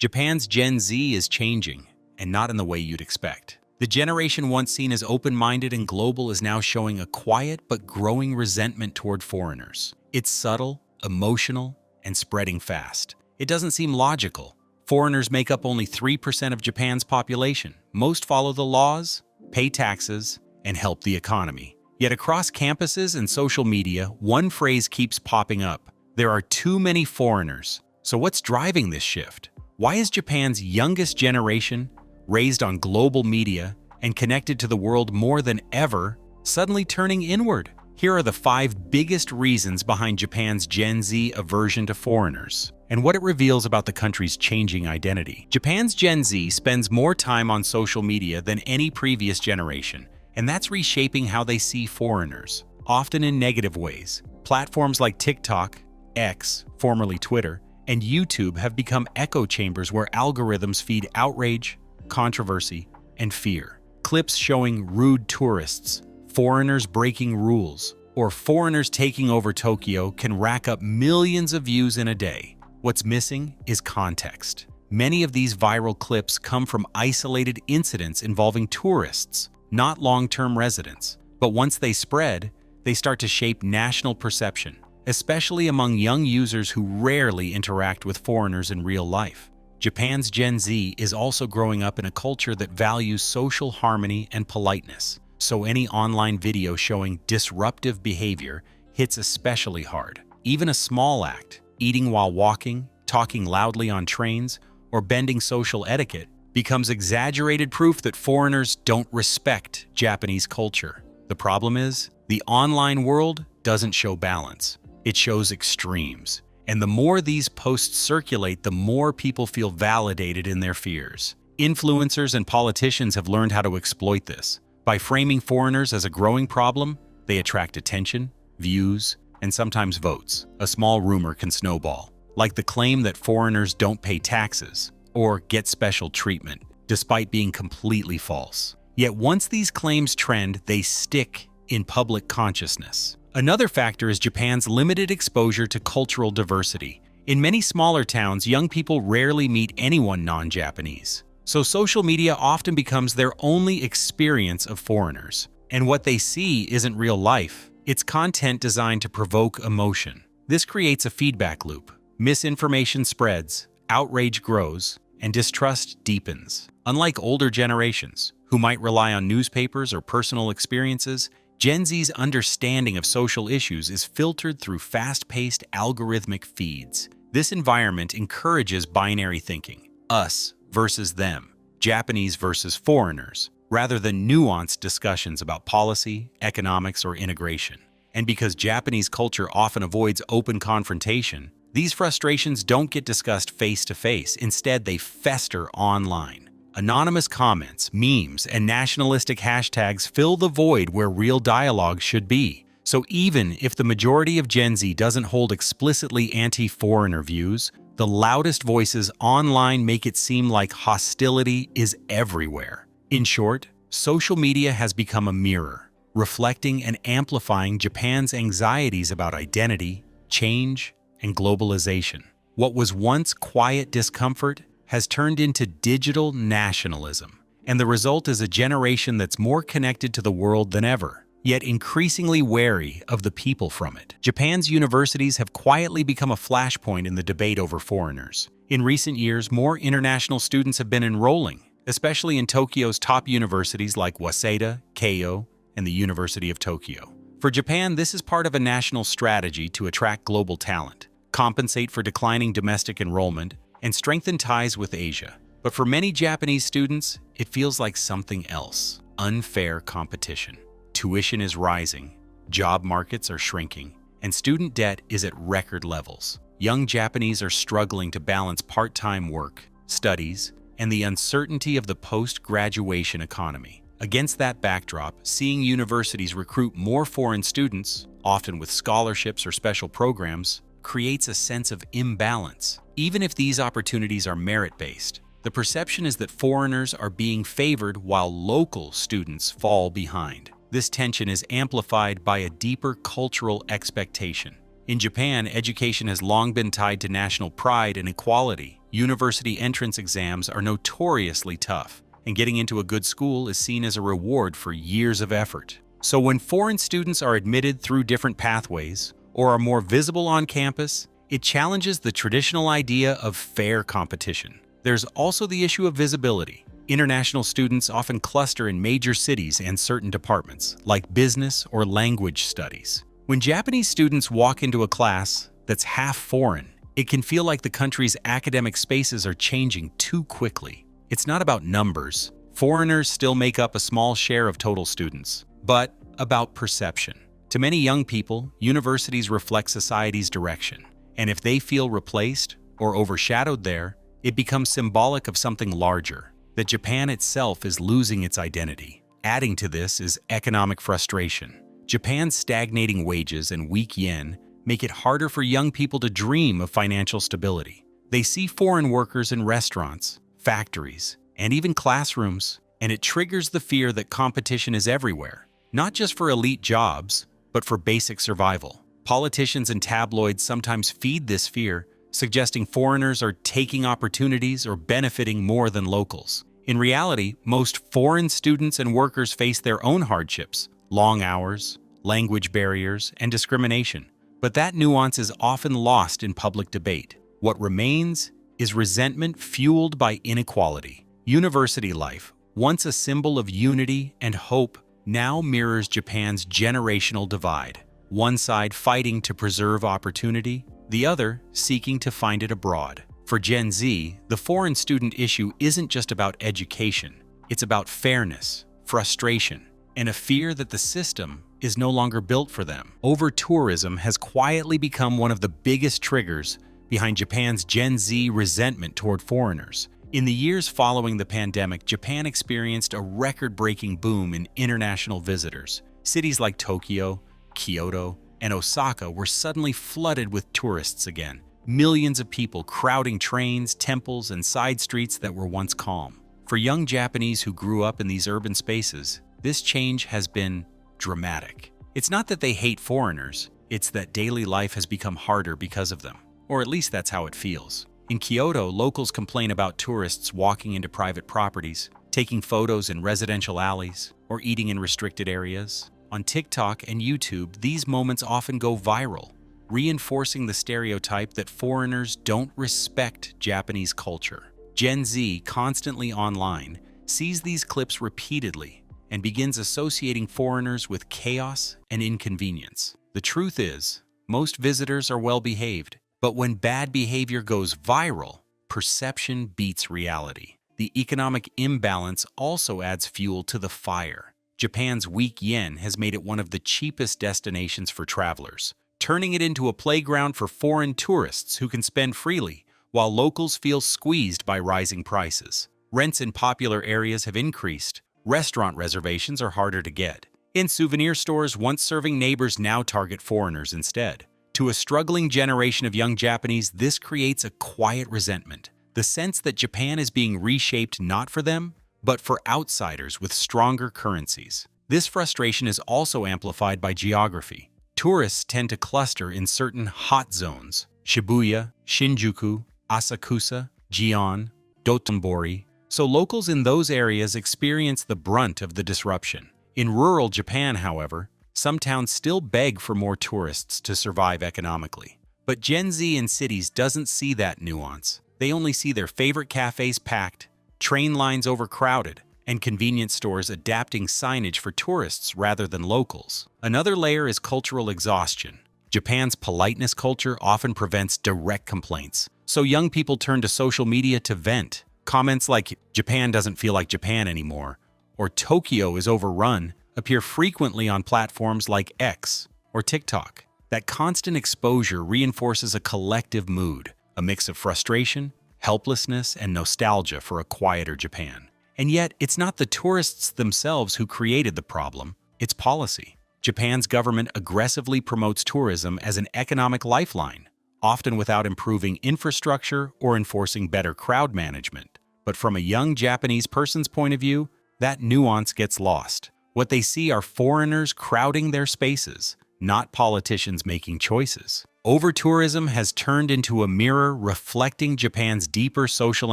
Japan's Gen Z is changing, and not in the way you'd expect. The generation once seen as open-minded and global is now showing a quiet but growing resentment toward foreigners. It's subtle, emotional, and spreading fast. It doesn't seem logical. Foreigners make up only 3% of Japan's population. Most follow the laws, pay taxes, and help the economy. Yet across campuses and social media, one phrase keeps popping up. There are too many foreigners. So what's driving this shift? Why is Japan's youngest generation, raised on global media and connected to the world more than ever, suddenly turning inward? Here are the 5 biggest reasons behind Japan's Gen Z aversion to foreigners, and what it reveals about the country's changing identity. Japan's Gen Z spends more time on social media than any previous generation, and that's reshaping how they see foreigners, often in negative ways. Platforms like TikTok, X, formerly Twitter, and YouTube have become echo chambers where algorithms feed outrage, controversy, and fear. Clips showing rude tourists, foreigners breaking rules, or foreigners taking over Tokyo can rack up millions of views in a day. What's missing is context. Many of these viral clips come from isolated incidents involving tourists, not long-term residents. But once they spread, they start to shape national perception, especially among young users who rarely interact with foreigners in real life. Japan's Gen Z is also growing up in a culture that values social harmony and politeness, so any online video showing disruptive behavior hits especially hard. Even a small act, eating while walking, talking loudly on trains, or bending social etiquette, becomes exaggerated proof that foreigners don't respect Japanese culture. The problem is, the online world doesn't show balance. It shows extremes. And the more these posts circulate, the more people feel validated in their fears. Influencers and politicians have learned how to exploit this. By framing foreigners as a growing problem, they attract attention, views, and sometimes votes. A small rumor can snowball, like the claim that foreigners don't pay taxes or get special treatment, despite being completely false. Yet once these claims trend, they stick in public consciousness. Another factor is Japan's limited exposure to cultural diversity. In many smaller towns, young people rarely meet anyone non-Japanese. So social media often becomes their only experience of foreigners. And what they see isn't real life. It's content designed to provoke emotion. This creates a feedback loop. Misinformation spreads, outrage grows, and distrust deepens. Unlike older generations, who might rely on newspapers or personal experiences, Gen Z's understanding of social issues is filtered through fast-paced algorithmic feeds. This environment encourages binary thinking, us versus them, Japanese versus foreigners, rather than nuanced discussions about policy, economics, or integration. And because Japanese culture often avoids open confrontation, these frustrations don't get discussed face-to-face. Instead, they fester online. Anonymous comments, memes, and nationalistic hashtags fill the void where real dialogue should be. So even if the majority of Gen Z doesn't hold explicitly anti-foreigner views, the loudest voices online make it seem like hostility is everywhere. In short, social media has become a mirror, reflecting and amplifying Japan's anxieties about identity, change, and globalization. What was once quiet discomfort has turned into digital nationalism, and the result is a generation that's more connected to the world than ever, yet increasingly wary of the people from it. Japan's universities have quietly become a flashpoint in the debate over foreigners. In recent years, more international students have been enrolling, especially in Tokyo's top universities like Waseda, Keio, and the University of Tokyo. For Japan, this is part of a national strategy to attract global talent, compensate for declining domestic enrollment, and strengthen ties with Asia. But for many Japanese students, it feels like something else: unfair competition. Tuition is rising, job markets are shrinking, and student debt is at record levels. Young Japanese are struggling to balance part-time work, studies, and the uncertainty of the post-graduation economy. Against that backdrop, seeing universities recruit more foreign students, often with scholarships or special programs, creates a sense of imbalance. Even if these opportunities are merit-based, the perception is that foreigners are being favored while local students fall behind. This tension is amplified by a deeper cultural expectation. In Japan, education has long been tied to national pride and equality. University entrance exams are notoriously tough, and getting into a good school is seen as a reward for years of effort. So when foreign students are admitted through different pathways or are more visible on campus, it challenges the traditional idea of fair competition. There's also the issue of visibility. International students often cluster in major cities and certain departments, like business or language studies. When Japanese students walk into a class that's half foreign, it can feel like the country's academic spaces are changing too quickly. It's not about numbers. Foreigners still make up a small share of total students, but about perception. To many young people, universities reflect society's direction, and if they feel replaced or overshadowed there, it becomes symbolic of something larger, that Japan itself is losing its identity. Adding to this is economic frustration. Japan's stagnating wages and weak yen make it harder for young people to dream of financial stability. They see foreign workers in restaurants, factories, and even classrooms, and it triggers the fear that competition is everywhere, not just for elite jobs, but for basic survival. Politicians and tabloids sometimes feed this fear, suggesting foreigners are taking opportunities or benefiting more than locals. In reality, most foreign students and workers face their own hardships, long hours, language barriers, and discrimination. But that nuance is often lost in public debate. What remains is resentment fueled by inequality. University life, once a symbol of unity and hope, now mirrors Japan's generational divide. One side fighting to preserve opportunity, the other seeking to find it abroad. For Gen Z, the foreign student issue isn't just about education. It's about fairness, frustration, and a fear that the system is no longer built for them. Overtourism has quietly become one of the biggest triggers behind Japan's Gen Z resentment toward foreigners. In the years following the pandemic, Japan experienced a record-breaking boom in international visitors. Cities like Tokyo, Kyoto, and Osaka were suddenly flooded with tourists again. Millions of people crowding trains, temples, and side streets that were once calm. For young Japanese who grew up in these urban spaces, this change has been dramatic. It's not that they hate foreigners, it's that daily life has become harder because of them. Or at least that's how it feels. In Kyoto, locals complain about tourists walking into private properties, taking photos in residential alleys, or eating in restricted areas. On TikTok and YouTube, these moments often go viral, reinforcing the stereotype that foreigners don't respect Japanese culture. Gen Z, constantly online, sees these clips repeatedly and begins associating foreigners with chaos and inconvenience. The truth is, most visitors are well-behaved, but when bad behavior goes viral, perception beats reality. The economic imbalance also adds fuel to the fire. Japan's weak yen has made it one of the cheapest destinations for travelers, turning it into a playground for foreign tourists who can spend freely, while locals feel squeezed by rising prices. Rents in popular areas have increased. Restaurant reservations are harder to get. And souvenir stores once serving neighbors now target foreigners instead. To a struggling generation of young Japanese, this creates a quiet resentment. The sense that Japan is being reshaped not for them, but for outsiders with stronger currencies. This frustration is also amplified by geography. Tourists tend to cluster in certain hot zones: Shibuya, Shinjuku, Asakusa, Gion, Dotonbori. So locals in those areas experience the brunt of the disruption. In rural Japan, however, some towns still beg for more tourists to survive economically. But Gen Z in cities doesn't see that nuance. They only see their favorite cafes packed, train lines overcrowded, and convenience stores adapting signage for tourists rather than locals. Another layer is cultural exhaustion. Japan's politeness culture often prevents direct complaints, so young people turn to social media to vent. Comments like "Japan doesn't feel like Japan anymore" or "Tokyo is overrun" appear frequently on platforms like X or TikTok. That constant exposure reinforces a collective mood, a mix of frustration, helplessness, and nostalgia for a quieter Japan. And yet, it's not the tourists themselves who created the problem, it's policy. Japan's government aggressively promotes tourism as an economic lifeline, often without improving infrastructure or enforcing better crowd management. But from a young Japanese person's point of view, that nuance gets lost. What they see are foreigners crowding their spaces, not politicians making choices. Overtourism has turned into a mirror reflecting Japan's deeper social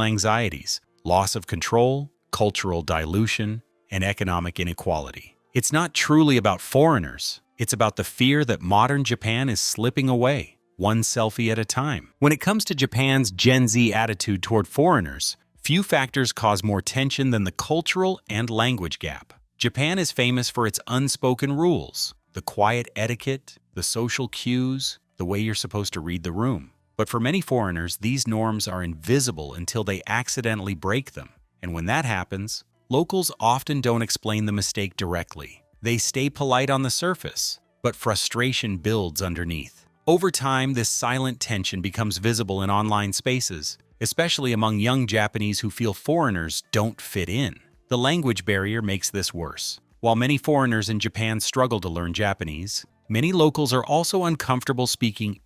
anxieties, loss of control, cultural dilution, and economic inequality. It's not truly about foreigners, it's about the fear that modern Japan is slipping away, one selfie at a time. When it comes to Japan's Gen Z attitude toward foreigners, few factors cause more tension than the cultural and language gap. Japan is famous for its unspoken rules, the quiet etiquette, the social cues, the way you're supposed to read the room. But for many foreigners, these norms are invisible until they accidentally break them. And when that happens, locals often don't explain the mistake directly. They stay polite on the surface, but frustration builds underneath. Over time, this silent tension becomes visible in online spaces, especially among young Japanese who feel foreigners don't fit in. The language barrier makes this worse. While many foreigners in Japan struggle to learn Japanese, many locals are also uncomfortable speaking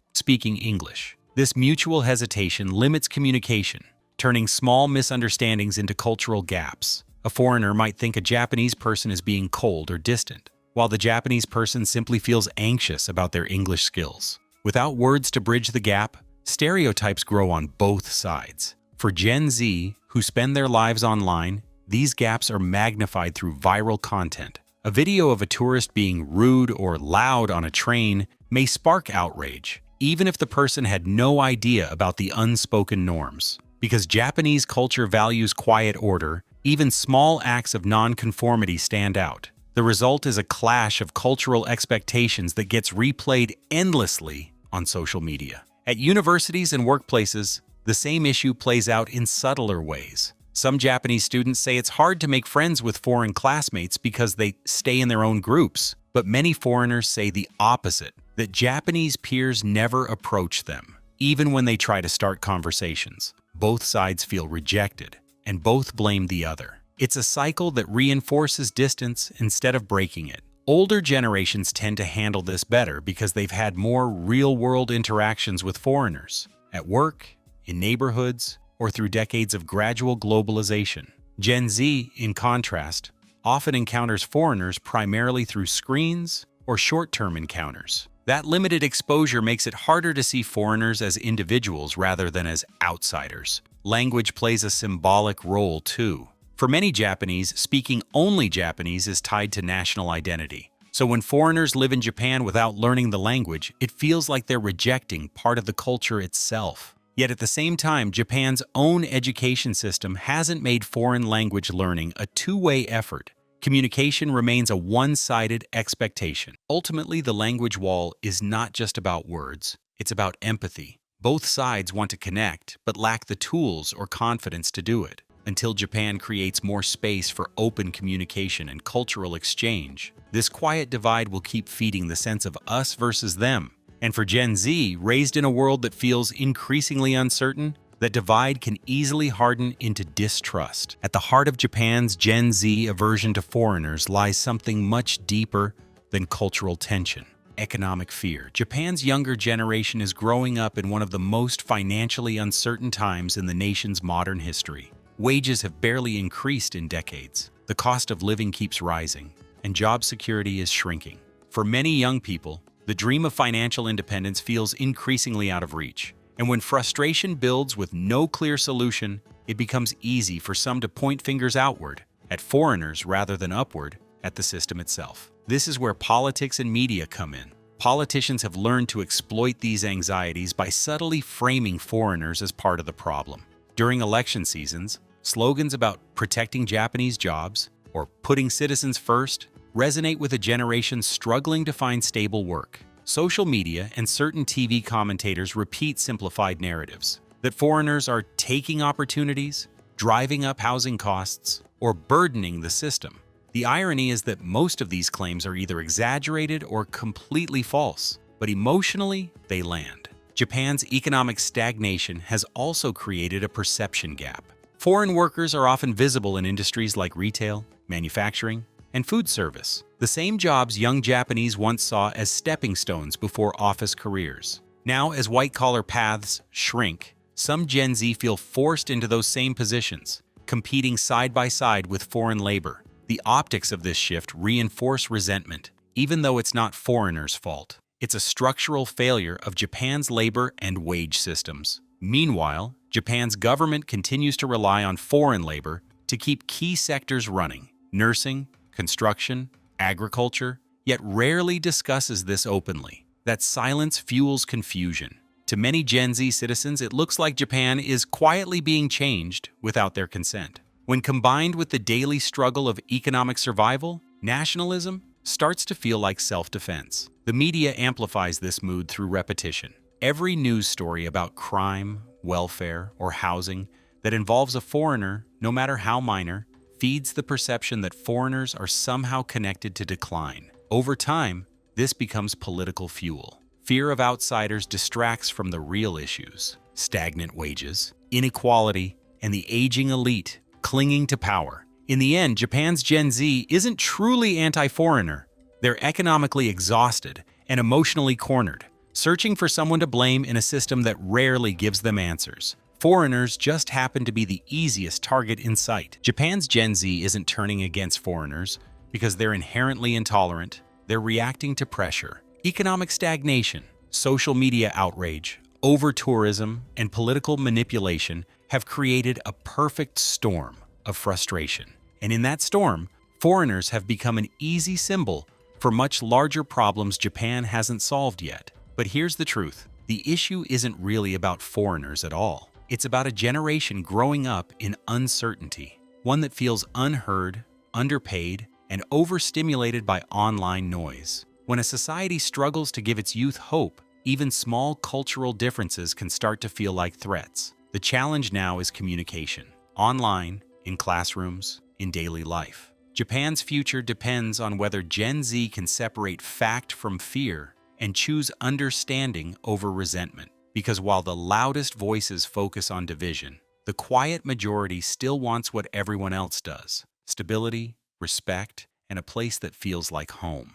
English. This mutual hesitation limits communication, turning small misunderstandings into cultural gaps. A foreigner might think a Japanese person is being cold or distant, while the Japanese person simply feels anxious about their English skills. Without words to bridge the gap, stereotypes grow on both sides. For Gen Z, who spend their lives online, these gaps are magnified through viral content. A video of a tourist being rude or loud on a train may spark outrage, even if the person had no idea about the unspoken norms. Because Japanese culture values quiet order, even small acts of nonconformity stand out. The result is a clash of cultural expectations that gets replayed endlessly on social media. At universities and workplaces, the same issue plays out in subtler ways. Some Japanese students say it's hard to make friends with foreign classmates because they stay in their own groups, but many foreigners say the opposite, that Japanese peers never approach them, even when they try to start conversations. Both sides feel rejected, and both blame the other. It's a cycle that reinforces distance instead of breaking it. Older generations tend to handle this better because they've had more real-world interactions with foreigners, at work, in neighborhoods, or through decades of gradual globalization. Gen Z, in contrast, often encounters foreigners primarily through screens or short-term encounters. That limited exposure makes it harder to see foreigners as individuals rather than as outsiders. Language plays a symbolic role too. For many Japanese, speaking only Japanese is tied to national identity. So when foreigners live in Japan without learning the language, it feels like they're rejecting part of the culture itself. Yet at the same time, Japan's own education system hasn't made foreign language learning a two-way effort. Communication remains a one-sided expectation. Ultimately, the language wall is not just about words, it's about empathy. Both sides want to connect, but lack the tools or confidence to do it. Until Japan creates more space for open communication and cultural exchange, this quiet divide will keep feeding the sense of us versus them. And for Gen Z, raised in a world that feels increasingly uncertain, that divide can easily harden into distrust. At the heart of Japan's Gen Z aversion to foreigners lies something much deeper than cultural tension: economic fear. Japan's younger generation is growing up in one of the most financially uncertain times in the nation's modern history. Wages have barely increased in decades. The cost of living keeps rising, and job security is shrinking. For many young people, the dream of financial independence feels increasingly out of reach. And when frustration builds with no clear solution, it becomes easy for some to point fingers outward, at foreigners rather than upward, at the system itself. This is where politics and media come in. Politicians have learned to exploit these anxieties by subtly framing foreigners as part of the problem. During election seasons, slogans about protecting Japanese jobs or putting citizens first resonate with a generation struggling to find stable work. Social media and certain TV commentators repeat simplified narratives that foreigners are taking opportunities, driving up housing costs, or burdening the system. The irony is that most of these claims are either exaggerated or completely false, but emotionally, they land. Japan's economic stagnation has also created a perception gap. Foreign workers are often visible in industries like retail, manufacturing, and food service, the same jobs young Japanese once saw as stepping stones before office careers. Now, as white-collar paths shrink, some Gen Z feel forced into those same positions, competing side by side with foreign labor. The optics of this shift reinforce resentment, even though it's not foreigners' fault. It's a structural failure of Japan's labor and wage systems. Meanwhile, Japan's government continues to rely on foreign labor to keep key sectors running: nursing, construction, agriculture, yet rarely discusses this openly. That silence fuels confusion. To many Gen Z citizens, it looks like Japan is quietly being changed without their consent. When combined with the daily struggle of economic survival, nationalism starts to feel like self-defense. The media amplifies this mood through repetition. Every news story about crime, welfare, or housing that involves a foreigner, no matter how minor, feeds the perception that foreigners are somehow connected to decline. Over time, this becomes political fuel. Fear of outsiders distracts from the real issues: stagnant wages, inequality, and the aging elite clinging to power. In the end, Japan's Gen Z isn't truly anti-foreigner. They're economically exhausted and emotionally cornered, searching for someone to blame in a system that rarely gives them answers. Foreigners just happen to be the easiest target in sight. Japan's Gen Z isn't turning against foreigners because they're inherently intolerant. They're reacting to pressure. Economic stagnation, social media outrage, over-tourism, and political manipulation have created a perfect storm of frustration. And in that storm, foreigners have become an easy symbol for much larger problems Japan hasn't solved yet. But here's the truth: the issue isn't really about foreigners at all. It's about a generation growing up in uncertainty, one that feels unheard, underpaid, and overstimulated by online noise. When a society struggles to give its youth hope, even small cultural differences can start to feel like threats. The challenge now is communication, online, in classrooms, in daily life. Japan's future depends on whether Gen Z can separate fact from fear and choose understanding over resentment. Because while the loudest voices focus on division, the quiet majority still wants what everyone else does: stability, respect, and a place that feels like home.